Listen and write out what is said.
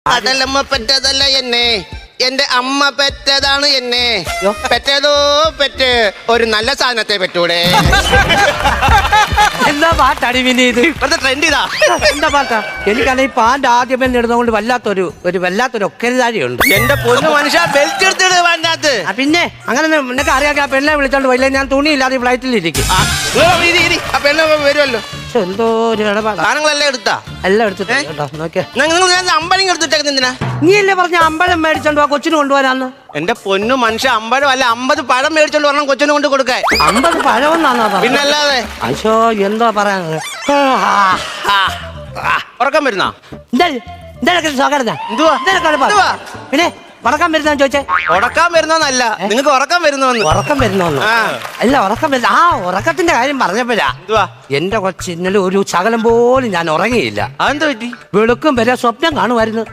കടലമ്മ പെറ്റതല്ല എന്നെ, എന്റെ അമ്മ പെറ്റതാണ് എന്നെ. പെറ്റതോ പെറ്റ് ഒരു നല്ല സാധനത്തെ പെറ്റൂടെ. എന്താ പാട്ടാടി പിന്നെ ഇത്? ഇപ്പോഴത്തെ ട്രെൻഡ് ഇതാ. എന്താ പാട്ടാ? എനിക്കാണെങ്കിൽ ഈ പാന്റ് ആദ്യമേ ഇടുന്നതുകൊണ്ട് വല്ലാത്തൊരു ഒക്കരുതാരിയുണ്ട്. എന്റെ പൊന്നു മനുഷ്യ, ബെൽറ്റ് എടുത്തിട് വേണ്ടത്. പിന്നെ അങ്ങനെ നിനക്ക് അറിയാം, ആ പെണ്ണെ വിളിച്ചോണ്ട് പോയില്ലേ, ഞാൻ തുണിയില്ലാതെ ഫ്ലൈറ്റിൽ ഇരിക്കും. ആ പെണ്ണ് വരുമല്ലോ. എന്തോ ഒരു ഇടപാടാ. സാധനങ്ങളെല്ലാം എടുത്താ? എല്ലാം എടുത്തിട്ട് നോക്കിയാ. നിങ്ങൾ അമ്പലം എടുത്തിട്ടേക്കുന്ന എന്തിനാ? നീ അല്ലേ പറഞ്ഞ അമ്പലം മേടിച്ചോണ്ട് പോവാ കൊച്ചിന് കൊണ്ടുപോകാനാന്ന്? എന്റെ പൊന്നു മനുഷ്യ, അമ്പലം അല്ല 50 പഴം മേടിച്ചോണ്ട് വരണം കൊച്ചിനെ കൊണ്ട് കൊടുക്കാൻ. 50 പഴമെന്നാണോ? പിന്നല്ലാതെ. അയ്യോ എന്തോ പറയാ. ഉറക്കം വരുന്നാ? പിന്നെ ഉറക്കം വരുന്ന ചോദിച്ചേ. ഉറക്കാൻ വരുന്നോന്നല്ല, നിങ്ങൾക്ക് ഉറക്കം വരുന്നോന്ന്. ഉറക്കം വരുന്നോന്ന് അല്ല, ഉറക്കം വരുന്ന ഉറക്കത്തിന്റെ കാര്യം പറഞ്ഞപ്പോഴാ എന്റെ കൊച്ചു ഇന്നലെ ഒരു ശകലം പോലും ഞാൻ ഉറങ്ങിയില്ല. അതെന്താ പറ്റി? വെളുക്കും വരെ സ്വപ്നം കാണുമായിരുന്നു.